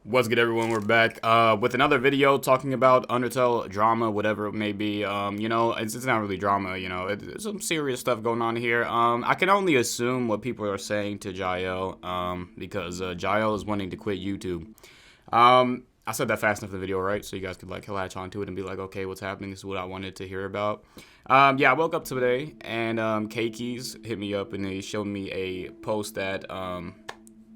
What's good, everyone? We're back with another video talking about Undertale drama, whatever it may be. You know, it's not really drama, you know, there's some serious stuff going on here. I can only assume what people are saying to Jael, because Jael is wanting to quit YouTube. I said that fast enough in the video, right? So you guys could like latch onto it and be like, okay, what's happening? This is what I wanted to hear about. Yeah, I woke up today and Keys hit me up and he showed me a post that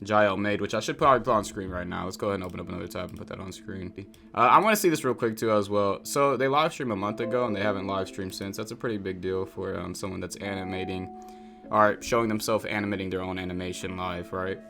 Jael made, which I should probably put on screen right now. Let's go ahead and open up another tab and put that on screen. I want to see this real quick too as well. So they live streamed a month ago and they haven't live streamed since. That's a pretty big deal for someone that's animating or showing themselves animating their own animation live, right?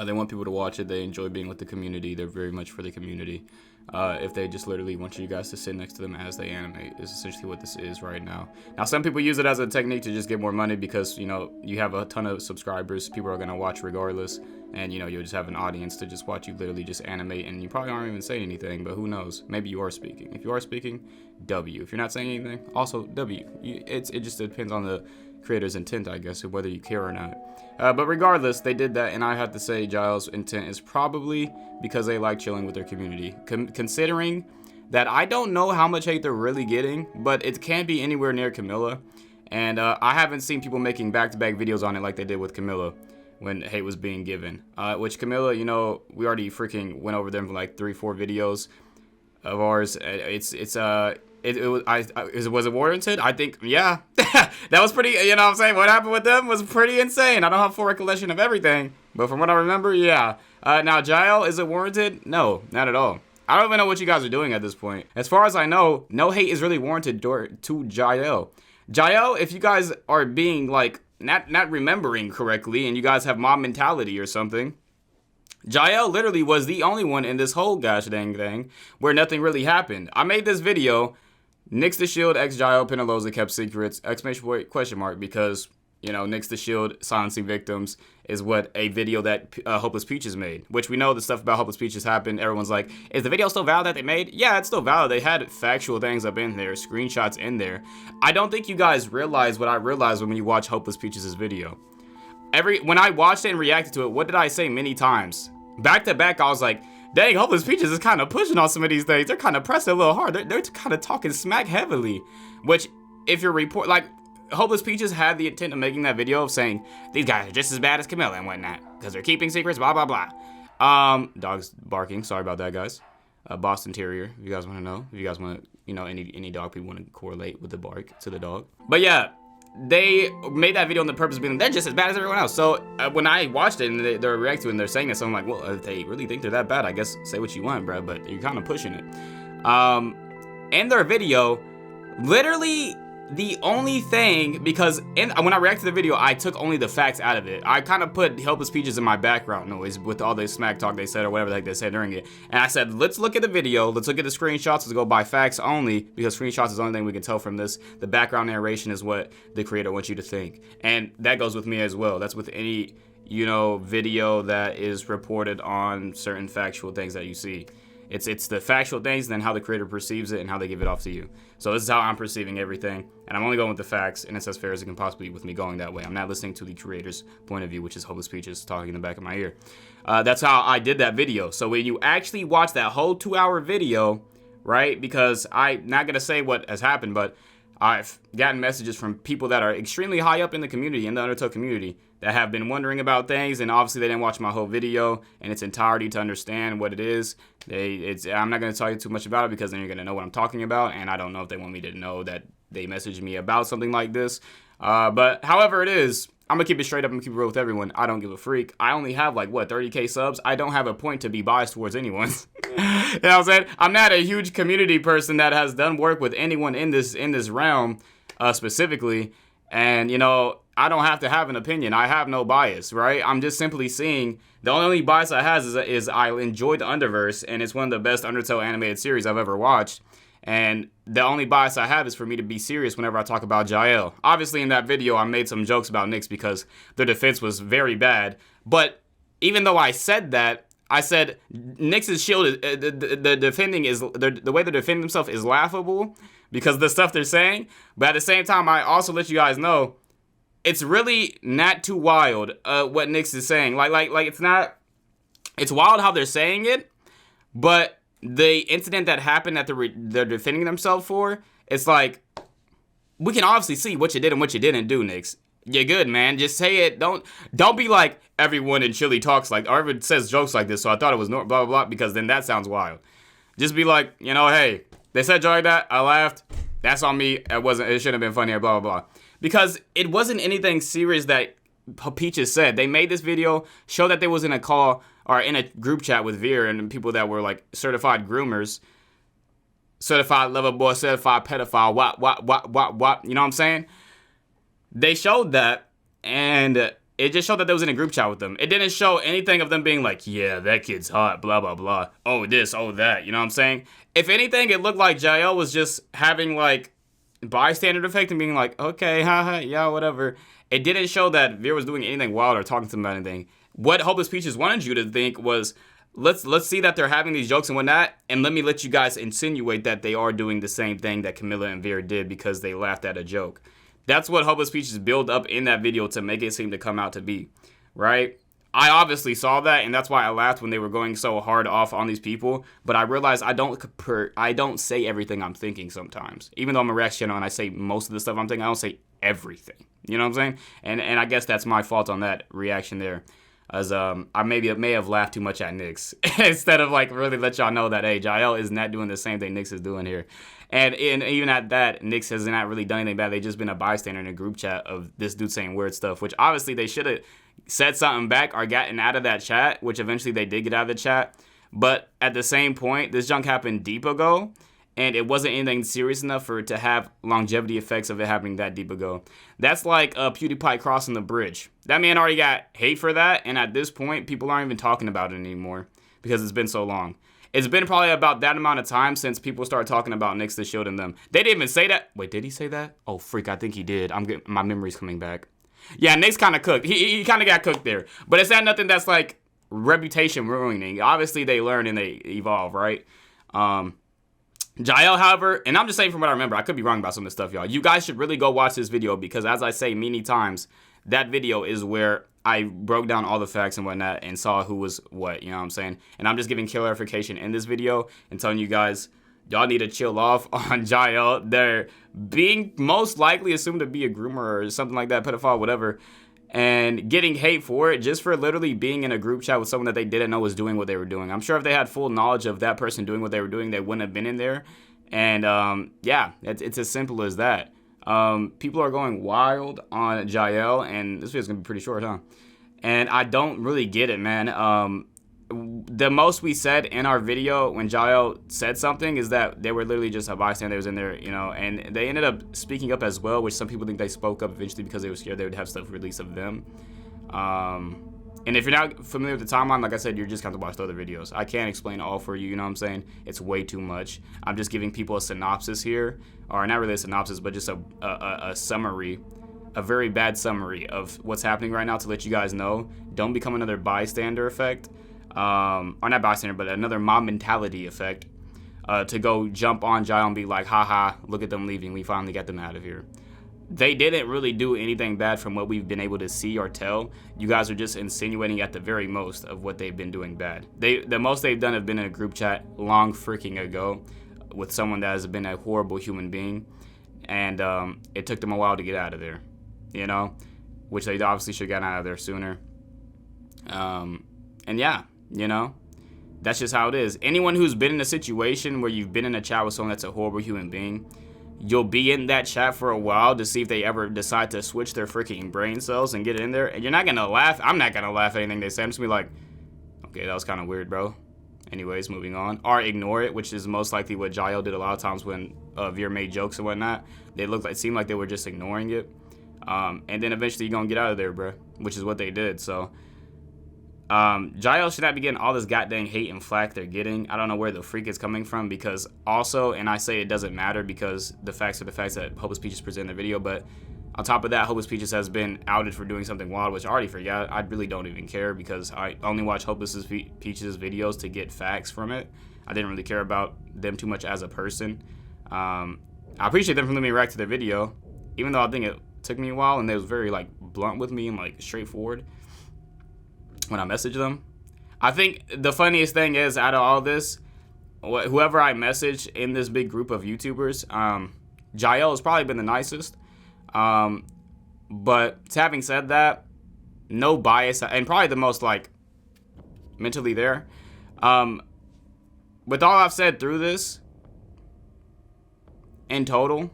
They want people to watch it. They enjoy being with the community. They're very much for the community. If they just literally want you guys to sit next to them as they animate is essentially what this is right now. Now, some people use it as a technique to just get more money because, you know, you have a ton of subscribers. People are going to watch regardless. And, you know, you'll just have an audience to just watch you literally just animate. And you probably aren't even saying anything, but who knows? Maybe you are speaking. If you are speaking, W. If you're not saying anything, also W. It just depends on the creator's intent, I guess, whether you care or not. But regardless, they did that, and I have to say Jael's intent is probably because they like chilling with their community. Considering that I don't know how much hate they're really getting, but it can't be anywhere near Camila. And I haven't seen people making back-to-back videos on it like they did with Camila when hate was being given. Which Camila, you know, we already freaking went over them for like 3-4 videos of ours. Was it warranted? I think, yeah. That was pretty, you know what I'm saying? What happened with them was pretty insane. I don't have full recollection of everything, but from what I remember, yeah. Now, Jael, is it warranted? No, not at all. I don't even know what you guys are doing at this point. As far as I know, no hate is really warranted to Jael. Jael, if you guys are being, like, not remembering correctly, and you guys have mob mentality or something, Jael literally was the only one in this whole gosh dang thing where nothing really happened. I made this video, Nix the Shield x Jael Penaloza kept secrets, exclamation point, question mark, because, you know, Nix the Shield silencing victims is what a video that Hopeless Peaches made, which we know the stuff about Hopeless Peaches happened. Everyone's like, is the video still valid that they made? Yeah, it's still valid. They had factual things up in there, screenshots in there. I don't think you guys realize what I realized when you watch Hopeless Peaches' video. When I watched it and reacted to it, what did I say many times? Back to back, I was like, dang, Hopeless Peaches is kind of pushing on some of these things. They're kind of pressing a little hard. They're kind of talking smack heavily. Which, if you're like, Hopeless Peaches had the intent of making that video of saying, these guys are just as bad as Camila and whatnot, because they're keeping secrets, blah, blah, blah. Dog's barking. Sorry about that, guys. Boston Terrier, if you guys want to know. If you guys want to, you know, any dog people want to correlate with the bark to the dog. But yeah, they made that video on the purpose of being, they're just as bad as everyone else. So when I watched it and they're reacting to it and they're saying it, so I'm like, well, if they really think they're that bad, I guess say what you want, bro, but you're kind of pushing it. In their video, literally the only thing, because when I reacted to the video, I took only the facts out of it. I kind of put Helpless Peaches in my background noise with all the smack talk they said or whatever the heck they said during it. And I said, let's look at the video, let's look at the screenshots, let's go by facts only, because screenshots is the only thing we can tell from this. The background narration is what the creator wants you to think. And that goes with me as well. That's with any, you know, video that is reported on certain factual things that you see. It's the factual things, then how the creator perceives it and how they give it off to you. So this is how I'm perceiving everything, and I'm only going with the facts, and it's as fair as it can possibly be with me going that way. I'm not listening to the creator's point of view, which is Hopeless Peaches talking in the back of my ear. That's how I did that video. So when you actually watch that whole 2-hour video, right, because I'm not going to say what has happened, but I've gotten messages from people that are extremely high up in the community, in the Undertale community, that have been wondering about things, and obviously they didn't watch my whole video in its entirety to understand what it is. I'm not going to tell you too much about it because then you're going to know what I'm talking about, and I don't know if they want me to know that they messaged me about something like this. But however it is, I'm going to keep it straight up and keep it real with everyone. I don't give a freak. I only have like, what, 30K subs? I don't have a point to be biased towards anyone. You know what I'm saying? I'm not a huge community person that has done work with anyone in this realm specifically. And, you know, I don't have to have an opinion. I have no bias, right? I'm just simply seeing, the only bias I have is I enjoyed the Underverse, and it's one of the best Undertale animated series I've ever watched. And the only bias I have is for me to be serious whenever I talk about Jael. Obviously, in that video, I made some jokes about Nix because their defense was very bad. But even though I said that, I said Nix's shield, the defending is, the way they defend themselves is laughable because of the stuff they're saying. But at the same time, I also let you guys know, it's really not too wild what Nix is saying. Like it's not It's wild how they're saying it, but the incident that happened that they're defending themselves for, it's like, we can obviously see what you did and what you didn't do, Nix. You're good, man. Just say it. Don't be like, everyone in Chile talks like, or everyone says jokes like this, so I thought it was blah, blah, blah, because then that sounds wild. Just be like, you know, hey, they said joke like that, I laughed. That's on me. It shouldn't have been funny, blah, blah, blah. Because it wasn't anything serious that Peaches said. They made this video, show that they was in a call, or in a group chat with Veer and people that were like certified groomers, certified lover boy, certified pedophile, what, you know what I'm saying? They showed that, and it just showed that they was in a group chat with them. It didn't show anything of them being like, yeah, that kid's hot, blah, blah, blah. Oh, this, oh, that, you know what I'm saying? If anything, it looked like Jael was just having, like, bystander effect and being like, okay, haha, yeah, whatever. It didn't show that Veer was doing anything wild or talking to them about anything. What Hopeless Peaches wanted you to think was, let's see that they're having these jokes and whatnot, and let me let you guys insinuate that they are doing the same thing that Camila and Veer did because they laughed at a joke. That's what Hopeless Peaches build up in that video to make it seem to come out to be, right? I obviously saw that, and that's why I laughed when they were going so hard off on these people. But I realized I don't say everything I'm thinking sometimes. Even though I'm a React channel and I say most of the stuff I'm thinking, I don't say everything. You know what I'm saying? And I guess that's my fault on that reaction there. As I may have laughed too much at Nyx instead of like really let y'all know that, hey, Jael is not doing the same thing Nyx is doing here. And even at that, Nyx has not really done anything bad. They just been a bystander in a group chat of this dude saying weird stuff, which obviously they should have said something back or gotten out of that chat, which eventually they did get out of the chat. But at the same point, this junk happened deep ago, and it wasn't anything serious enough for it to have longevity effects of it happening that deep ago. That's like PewDiePie crossing the bridge. That man already got hate for that, and at this point, people aren't even talking about it anymore because it's been so long. It's been probably about that amount of time since people started talking about Nyx the Shield and them. They didn't even say that. Wait, did he say that? Oh, freak, I think he did. My memory's coming back. Yeah, Nyx kind of cooked. He kind of got cooked there. But it's not nothing that's like reputation ruining. Obviously, they learn and they evolve, right? Jael, however, and I'm just saying from what I remember, I could be wrong about some of this stuff, y'all. You guys should really go watch this video because, as I say many times, that video is where I broke down all the facts and whatnot and saw who was what, you know what I'm saying? And I'm just giving clarification in this video and telling you guys, y'all need to chill off on Jael. They're being most likely assumed to be a groomer or something like that, pedophile, whatever, and getting hate for it just for literally being in a group chat with someone that they didn't know was doing what they were doing. I'm sure if they had full knowledge of that person doing what they were doing, they wouldn't have been in there. And yeah, it's as simple as that. People are going wild on Jael, and this video's gonna be pretty short, huh? And I don't really get it, man. The most we said in our video when Jael said something is that they were literally just a bystander that was in there, you know, and they ended up speaking up as well, which some people think they spoke up eventually because they were scared they would have stuff released of them. And if you're not familiar with the timeline, like I said, you're just going to watch the other videos. I can't explain all for you, you know what I'm saying? It's way too much. I'm just giving people a synopsis here, or not really a synopsis, but just a summary, a very bad summary of what's happening right now to let you guys know. Don't become another bystander effect. Or not bystander, but another mob mentality effect, to go jump on Jael and be like, haha, look at them leaving, we finally got them out of here. They didn't really do anything bad from what we've been able to see or tell. You guys are just insinuating at the very most of what they've been doing bad. The most they've done have been in a group chat long freaking ago with someone that has been a horrible human being, and it took them a while to get out of there, you know, which they obviously should have gotten out of there sooner. And yeah, you know, that's just how it is. Anyone who's been in a situation where you've been in a chat with someone that's a horrible human being, you'll be in that chat for a while to see if they ever decide to switch their freaking brain cells and get in there. And you're not going to laugh. I'm not going to laugh at anything they say. I'm just going to be like, okay, that was kind of weird, bro. Anyways, moving on. Or ignore it, which is most likely what Jael did a lot of times when Veer made jokes and whatnot. It seemed like they were just ignoring it. And then eventually you're going to get out of there, bro, which is what they did. So Jael should not be getting all this goddamn hate and flack they're getting. I don't know where the freak is coming from, because also, and I say it doesn't matter because the facts are the facts that Hopeless Peaches present in the video, but on top of that, Hopeless Peaches has been outed for doing something wild, which I already forgot. I really don't even care because I only watch Hopeless Peaches videos to get facts from it. I didn't really care about them too much as a person. I appreciate them for letting me react to their video, even though I think it took me a while and they was very like blunt with me and like straightforward when I messaged them. I think the funniest thing is, out of all this, whoever I message in this big group of YouTubers, Jael has probably been the nicest. But having said that, no bias, and probably the most, like, mentally there. With all I've said through this, in total,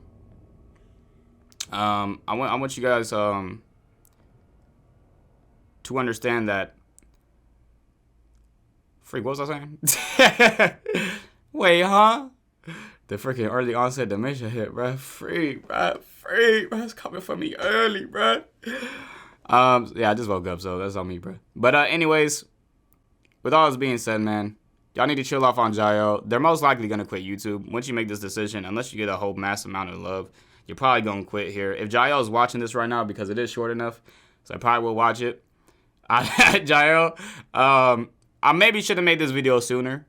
I want you guys to understand that. Freak, what was I saying? Wait, huh? The freaking early onset dementia hit, bro. Freak, bro. It's coming for me early, bro. Yeah, I just woke up, so that's on me, bro. But anyways, with all this being said, man, y'all need to chill off on Jael. They're most likely gonna quit YouTube once you make this decision. Unless you get a whole mass amount of love, you're probably gonna quit here. If Jael is watching this right now, because it is short enough, so I probably will watch it. Jael, I maybe should have made this video sooner.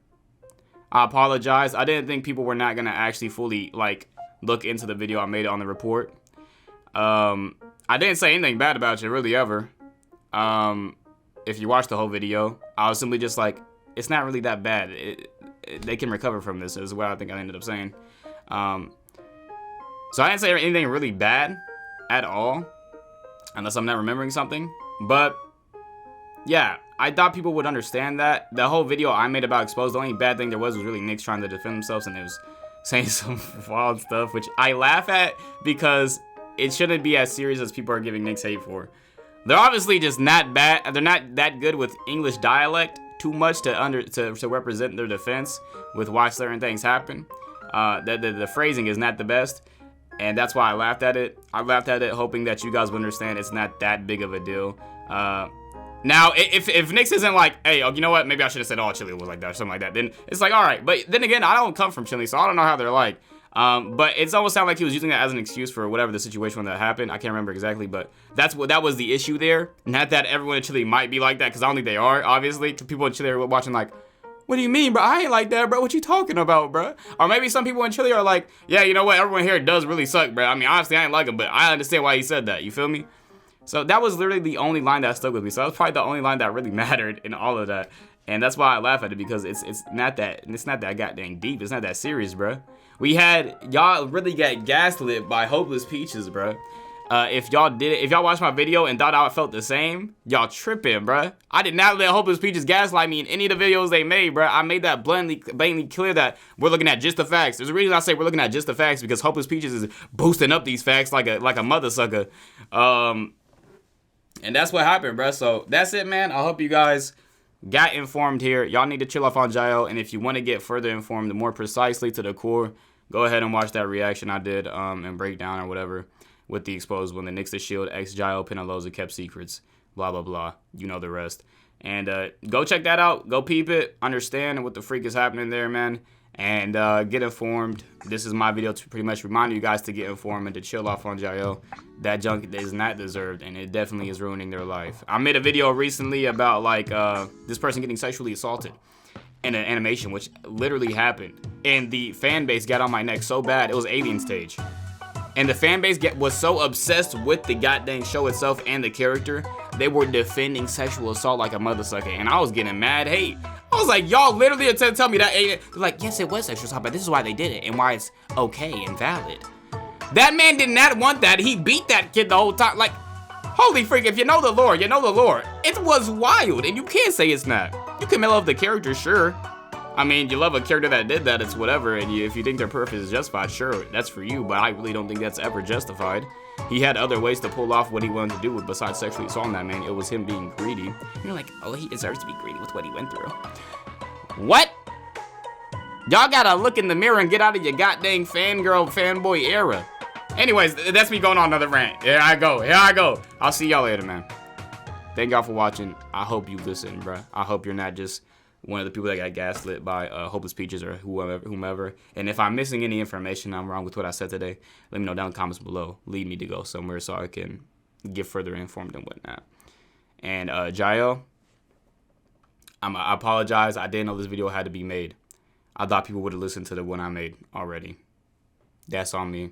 I apologize. I didn't think people were not gonna actually fully, like, look into the video I made on the report. I didn't say anything bad about you, really, ever. If you watch the whole video, I was simply just like, it's not really that bad. They can recover from this, is what I think I ended up saying. So I didn't say anything really bad at all, unless I'm not remembering something. But yeah, I thought people would understand that. The whole video I made about Exposed, the only bad thing there was really Nick's trying to defend themselves, and it was saying some wild stuff, which I laugh at because it shouldn't be as serious as people are giving Nick's hate for. They're obviously just not bad. They're not that good with English dialect too much to represent their defense with why certain things happen. The phrasing is not the best, and that's why I laughed at it. I laughed at it hoping that you guys would understand it's not that big of a deal. Now, if Nix isn't like, hey, you know what, maybe I should have said all Chile was like that or something like that, then it's like, all right. But then again, I don't come from Chile, so I don't know how they're like. But it's almost sounded like he was using that as an excuse for whatever the situation when that happened. I can't remember exactly, but that was the issue there. Not that everyone in Chile might be like that, because I don't think they are, obviously. People in Chile are watching like, what do you mean, bro? I ain't like that, bro. What you talking about, bro? Or maybe some people in Chile are like, yeah, you know what, everyone here does really suck, bro. I mean, honestly, I ain't like him, but I understand why he said that. You feel me? So that was literally the only line that stuck with me. So that was probably the only line that really mattered in all of that. And that's why I laugh at it, because it's not that goddamn deep. It's not that serious, bro. We had, y'all really got gaslit by Hopeless Peaches, bro. If y'all watched my video and thought I felt the same, y'all tripping, bro. I did not let Hopeless Peaches gaslight me in any of the videos they made, bro. I made that blatantly clear that we're looking at just the facts. There's a reason I say we're looking at just the facts, because Hopeless Peaches is boosting up these facts like a mother sucker. And that's what happened, bro. So that's it, man. I hope you guys got informed here. Y'all need to chill off on Jael, and if you want to get further informed, more precisely to the core, go ahead and watch that reaction I did and breakdown or whatever with the Exposed when the Knicks the Shield x Jael Penaloza kept secrets, blah blah blah. You know the rest. And go check that out. Go peep it. Understand what the freak is happening there, man. And get informed. This is my video to pretty much remind you guys to get informed and to chill off on Jael. That junk is not deserved, and it definitely is ruining their life. I made a video recently about like this person getting sexually assaulted in an animation, which literally happened, and the fan base got on my neck so bad it was alien stage. And the fan base was so obsessed with the goddamn show itself and the character, they were defending sexual assault like a mother sucker, and I was getting mad hate. I was like, y'all literally attempt to tell me that ain't it. Like, yes, it was sexual assault, but this is why they did it and why it's okay and valid. That man did not want that. He beat that kid the whole time. Like, holy freak, if you know the lore, you know the lore. It was wild, and you can't say it's not. You can love the character, sure. I mean, you love a character that did that, it's whatever, and if you think their purpose is justified, sure, that's for you, but I really don't think that's ever justified. He had other ways to pull off what he wanted to do with besides sexually assaulting that man. It was him being greedy. You're like, oh, he deserves to be greedy with what he went through. What? Y'all gotta look in the mirror and get out of your goddamn fangirl, fanboy era. Anyways, that's me going on another rant. Here I go. I'll see y'all later, man. Thank y'all for watching. I hope you listen, bruh. I hope you're not just one of the people that got gaslit by Hopeless Peaches or whomever. And if I'm missing any information, I'm wrong with what I said today, let me know down in the comments below. Lead me to go somewhere so I can get further informed and whatnot. And Jael, I apologize. I didn't know this video had to be made. I thought people would have listened to the one I made already. That's on me.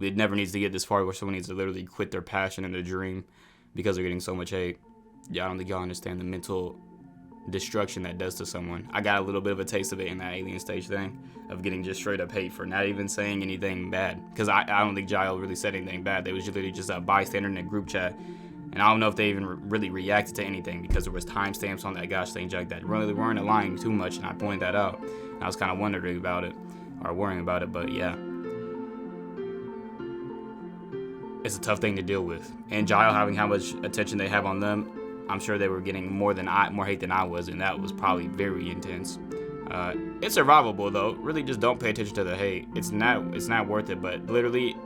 It never needs to get this far where someone needs to literally quit their passion and their dream because they're getting so much hate. Yeah, I don't think y'all understand the mental destruction that does to someone. I got a little bit of a taste of it in that alien stage thing, of getting just straight up hate for not even saying anything bad. Because I don't think Jael really said anything bad. They was literally just a bystander in a group chat. And I don't know if they even really reacted to anything, because there was timestamps on that gosh dang junk that really weren't aligning too much, and I pointed that out. And I was kind of wondering about it, or worrying about it, but yeah. It's a tough thing to deal with. And Jael having how much attention they have on them, I'm sure they were getting more hate than I was, and that was probably very intense. It's survivable though. Really, just don't pay attention to the hate. It's not worth it. But literally,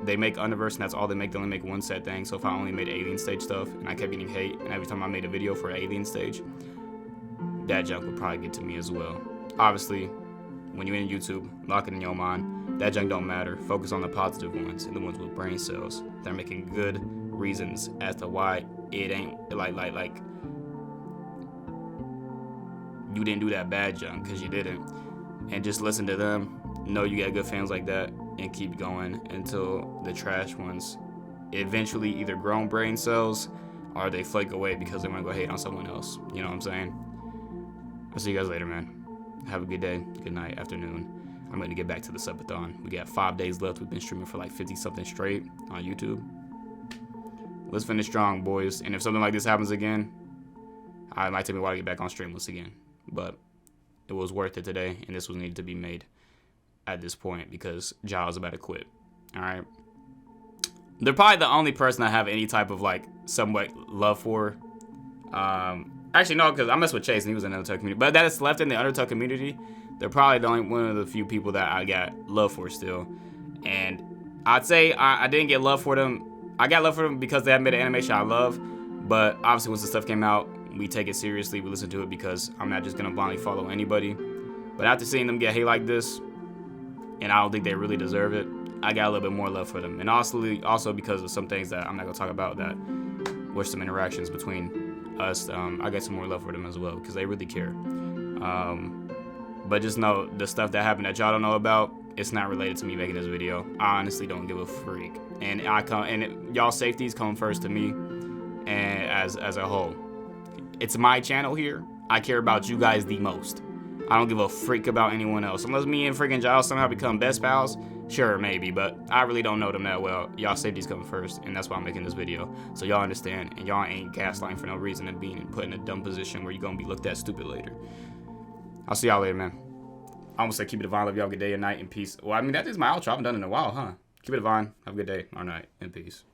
they make Underverse, and that's all they make. They only make one set thing. So if I only made alien stage stuff, and I kept getting hate, and every time I made a video for alien stage, that junk would probably get to me as well. Obviously, when you're in YouTube, lock it in your mind. That junk don't matter. Focus on the positive ones and the ones with brain cells. They're making good reasons as to why it ain't like you didn't do that bad junk, because you didn't. And just listen to them. Know you got good fans like that, and keep going until the trash ones eventually either grow brain cells or they flake away because they want to go hate on someone else. You know what I'm saying? I'll see you guys later, man. Have a good day, good night, afternoon. I'm going to get back to the subathon. We got 5 days left. We've been streaming for like 50-something straight on YouTube. Let's finish strong, boys. And if something like this happens again, it might take me a while to get back on streamless again. But it was worth it today, and this was needed to be made at this point because Jael's about to quit. All right? They're probably the only person I have any type of like somewhat love for. Actually, no, because I mess with Chase, and he was in the Undertale community. But that is left in the Undertale community. They're probably the only one of the few people that I got love for still. And I'd say I didn't get love for them. I got love for them because they have made an animation I love. But obviously, once the stuff came out, we take it seriously. We listen to it because I'm not just going to blindly follow anybody. But after seeing them get hate like this, and I don't think they really deserve it, I got a little bit more love for them. And also because of some things that I'm not going to talk about that were some interactions between us, I got some more love for them as well because they really care. But just know the stuff that happened that y'all don't know about, it's not related to me making this video. I honestly don't give a freak. And y'all safeties come first to me and as a whole. It's my channel here. I care about you guys the most. I don't give a freak about anyone else. Unless me and freaking Jael somehow become best pals, sure, maybe. But I really don't know them that well. Y'all safeties come first, and that's why I'm making this video. So y'all understand, and y'all ain't gaslighting for no reason and being put in a dumb position where you're going to be looked at stupid later. I'll see y'all later, man. I almost said keep it divine. Love y'all. Good day and night and peace. Well, I mean, that is my outro. I haven't done it in a while, huh? Keep it divine. Have a good day or night and peace.